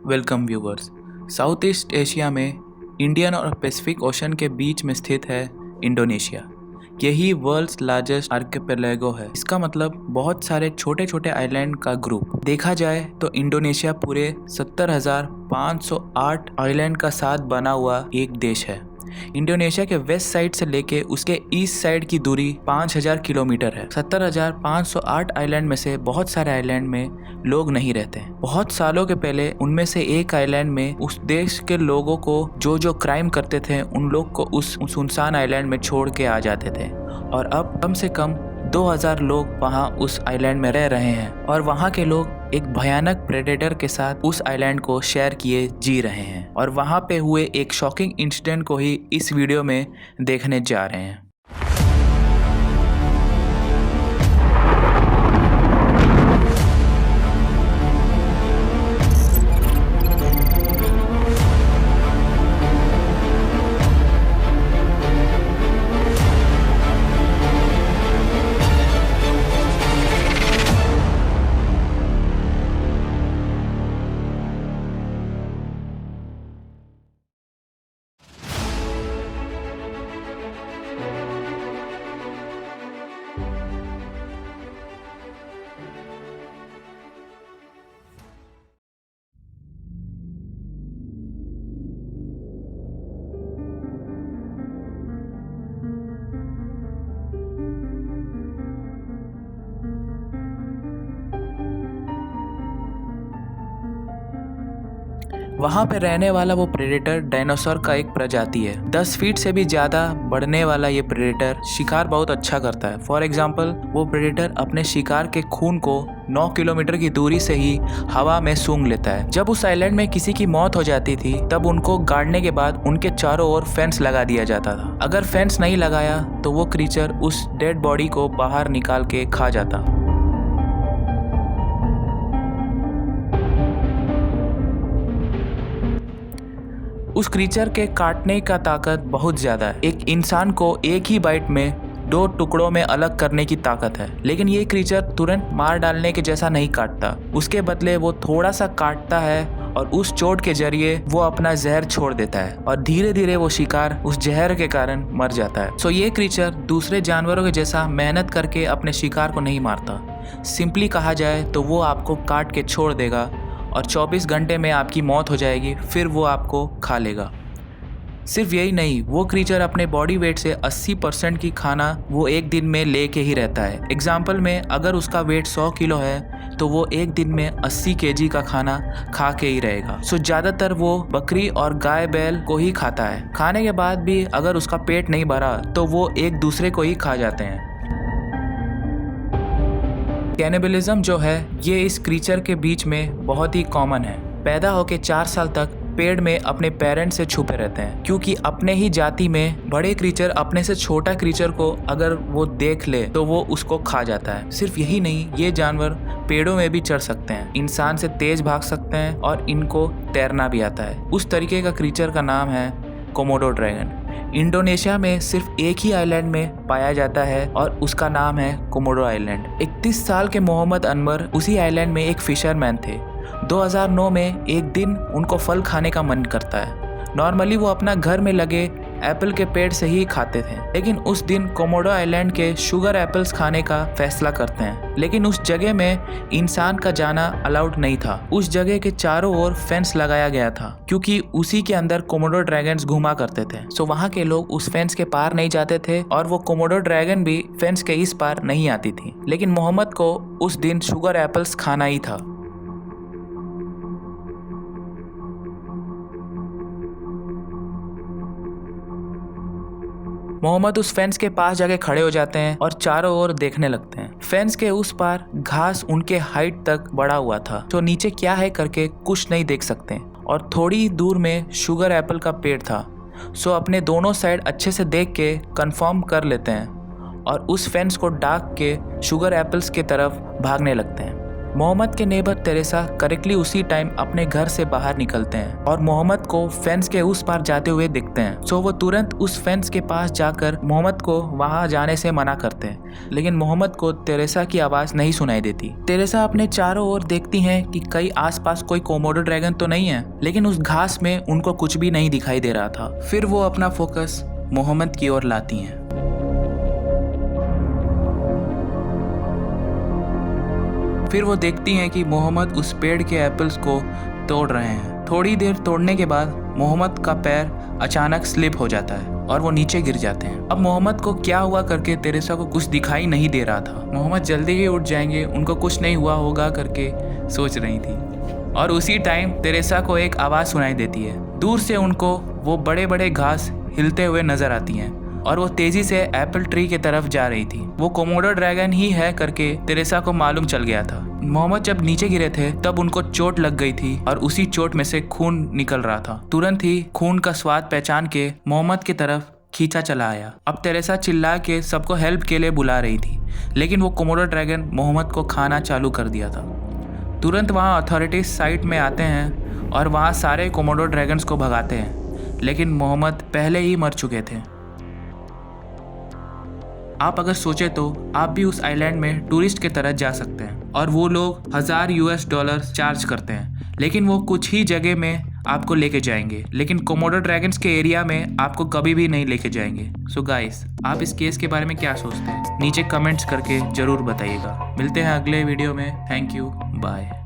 Welcome viewers. South east Asia में Indian और Pacific ocean के बीच में स्थित है इंडोनेशिया। यही वर्ल्ड्स लार्जेस्ट आर्किपेलागो है। इसका मतलब बहुत सारे छोटे छोटे आइलैंड का ग्रुप। देखा जाए तो इंडोनेशिया पूरे 70,508 आइलैंड का साथ बना हुआ एक देश है। इंडोनेशिया के वेस्ट साइड से लेके उसके ईस्ट साइड की दूरी 5,000 किलोमीटर है। 70,508 आइलैंड में से बहुत सारे आइलैंड में लोग नहीं रहते हैं। बहुत सालों के पहले उनमें से एक आइलैंड में उस देश के लोगों को जो क्राइम करते थे उन लोग को उस सुनसान आइलैंड में छोड़ के आ जाते थे, और अब कम से कम 2,000 लोग वहाँ उस आइलैंड में रह रहे हैं, और वहाँ के लोग एक भयानक प्रेडेटर के साथ उस आइलैंड को शेयर किए जी रहे हैं। और वहाँ पे हुए एक शॉकिंग इंसिडेंट को ही इस वीडियो में देखने जा रहे हैं। वहाँ पे रहने वाला वो प्रेडेटर डायनासोर का एक प्रजाति है। 10 फीट से भी ज़्यादा बढ़ने वाला ये प्रेडेटर शिकार बहुत अच्छा करता है। फॉर एग्जाम्पल, वो प्रेडेटर अपने शिकार के खून को 9 किलोमीटर की दूरी से ही हवा में सूंघ लेता है। जब उस आइलैंड में किसी की मौत हो जाती थी तब उनको गाड़ने के बाद उनके चारों ओर फेंस लगा दिया जाता था। अगर फेंस नहीं लगाया तो वो क्रीचर उस डेड बॉडी को बाहर निकाल के खा जाता। उस क्रीचर के काटने का ताकत बहुत ज़्यादा है। एक इंसान को एक ही बाइट में 2 टुकड़ों में अलग करने की ताकत है। लेकिन ये क्रीचर तुरंत मार डालने के जैसा नहीं काटता। उसके बदले वो थोड़ा सा काटता है और उस चोट के जरिए वो अपना जहर छोड़ देता है, और धीरे धीरे वो शिकार उस जहर के कारण मर जाता है। सो ये क्रीचर दूसरे जानवरों के जैसा मेहनत करके अपने शिकार को नहीं मारता। सिंपली कहा जाए तो वो आपको काट के छोड़ देगा और 24 घंटे में आपकी मौत हो जाएगी, फिर वो आपको खा लेगा। सिर्फ यही नहीं, वो क्रीचर अपने बॉडी वेट से 80% की खाना वो एक दिन में लेके ही रहता है। एग्जाम्पल में, अगर उसका वेट 100 किलो है तो वो एक दिन में 80 केजी का खाना खा के ही रहेगा। सो ज़्यादातर वो बकरी और गाय बैल को ही खाता है। खाने के बाद भी अगर उसका पेट नहीं भरा तो वो एक दूसरे को ही खा जाते हैं। कैनिबलिज्म जो है ये इस क्रीचर के बीच में बहुत ही कॉमन है। पैदा होके 4 साल तक पेड़ में अपने पेरेंट्स से छुपे रहते हैं, क्योंकि अपने ही जाति में बड़े क्रीचर अपने से छोटा क्रीचर को अगर वो देख ले तो वो उसको खा जाता है। सिर्फ यही नहीं, ये जानवर पेड़ों में भी चढ़ सकते हैं, इंसान से तेज भाग सकते हैं और इनको तैरना भी आता है। उस तरीके का क्रीचर का नाम है कोमोडो ड्रैगन। इंडोनेशिया में सिर्फ एक ही आइलैंड में पाया जाता है और उसका नाम है कोमोडो आइलैंड। 31 साल के मोहम्मद अनवर उसी आइलैंड में एक फिशरमैन थे। 2009 में एक दिन उनको फल खाने का मन करता है। नॉर्मली वो अपना घर में लगे एप्पल के पेड़ से ही खाते थे, लेकिन उस दिन कोमोडो आइलैंड के शुगर एप्पल्स खाने का फैसला करते हैं। लेकिन उस जगह में इंसान का जाना अलाउड नहीं था। उस जगह के चारों ओर फेंस लगाया गया था, क्योंकि उसी के अंदर कोमोडो ड्रैगन्स घुमा करते थे। सो वहाँ के लोग उस फेंस के पार नहीं जाते थे, और वो कोमोडो ड्रैगन भी फेंस के इस पार नहीं आती थी। लेकिन मोहम्मद को उस दिन शुगर एप्पल्स खाना ही था। मोहम्मद उस फेंस के पास जाके खड़े हो जाते हैं और चारों ओर देखने लगते हैं। फेंस के उस पार घास उनके हाइट तक बढ़ा हुआ था, तो नीचे क्या है करके कुछ नहीं देख सकते, और थोड़ी दूर में शुगर एप्पल का पेड़ था। सो अपने दोनों साइड अच्छे से देख के कंफर्म कर लेते हैं और उस फेंस को डाक के शुगर एप्पल्स की तरफ भागने लगते हैं। मोहम्मद के नेबर तेरेसा करेक्टली उसी टाइम अपने घर से बाहर निकलते हैं और मोहम्मद को फेंस के उस पार जाते हुए दिखते हैं। सो वो तुरंत उस फेंस के पास जाकर मोहम्मद को वहां जाने से मना करते हैं, लेकिन मोहम्मद को तेरेसा की आवाज नहीं सुनाई देती। तेरेसा अपने चारों ओर देखती हैं कि कहीं आसपास कोई कोमोडो ड्रैगन तो नहीं है, लेकिन उस घास में उनको कुछ भी नहीं दिखाई दे रहा था। फिर वो अपना फोकस मोहम्मद की ओर लाती हैं। फिर वो देखती हैं कि मोहम्मद उस पेड़ के एप्पल्स को तोड़ रहे हैं। थोड़ी देर तोड़ने के बाद मोहम्मद का पैर अचानक स्लिप हो जाता है और वो नीचे गिर जाते हैं। अब मोहम्मद को क्या हुआ करके तेरेसा को कुछ दिखाई नहीं दे रहा था। मोहम्मद जल्दी ही उठ जाएंगे, उनको कुछ नहीं हुआ होगा करके सोच रही थी। और उसी टाइम तेरेसा को एक आवाज़ सुनाई देती है। दूर से उनको वो बड़े बड़े घास हिलते हुए नजर आती हैं और वो तेजी से एप्पल ट्री की तरफ जा रही थी। वो कोमोडो ड्रैगन ही है करके तेरेसा को मालूम चल गया था। मोहम्मद जब नीचे गिरे थे तब उनको चोट लग गई थी और उसी चोट में से खून निकल रहा था। तुरंत ही खून का स्वाद पहचान के मोहम्मद की तरफ खींचा चला आया। अब तेरेसा चिल्ला के सबको हेल्प के लिए बुला रही थी, लेकिन वो कोमोडो ड्रैगन मोहम्मद को खाना चालू कर दिया था। तुरंत वहाँ अथॉरिटीज साइट में आते हैं और वहाँ सारे कोमोडो ड्रैगन्स को भगाते हैं, लेकिन मोहम्मद पहले ही मर चुके थे। आप अगर सोचे तो आप भी उस आइलैंड में टूरिस्ट की तरह जा सकते हैं और वो लोग $1000 चार्ज करते हैं, लेकिन वो कुछ ही जगह में आपको लेके जाएंगे, लेकिन कोमोडो ड्रैगन्स के एरिया में आपको कभी भी नहीं लेके जाएंगे। सो गाइस, आप इस केस के बारे में क्या सोचते हैं नीचे कमेंट्स करके ज़रूर बताइएगा। मिलते हैं अगले वीडियो में। Thank you, bye.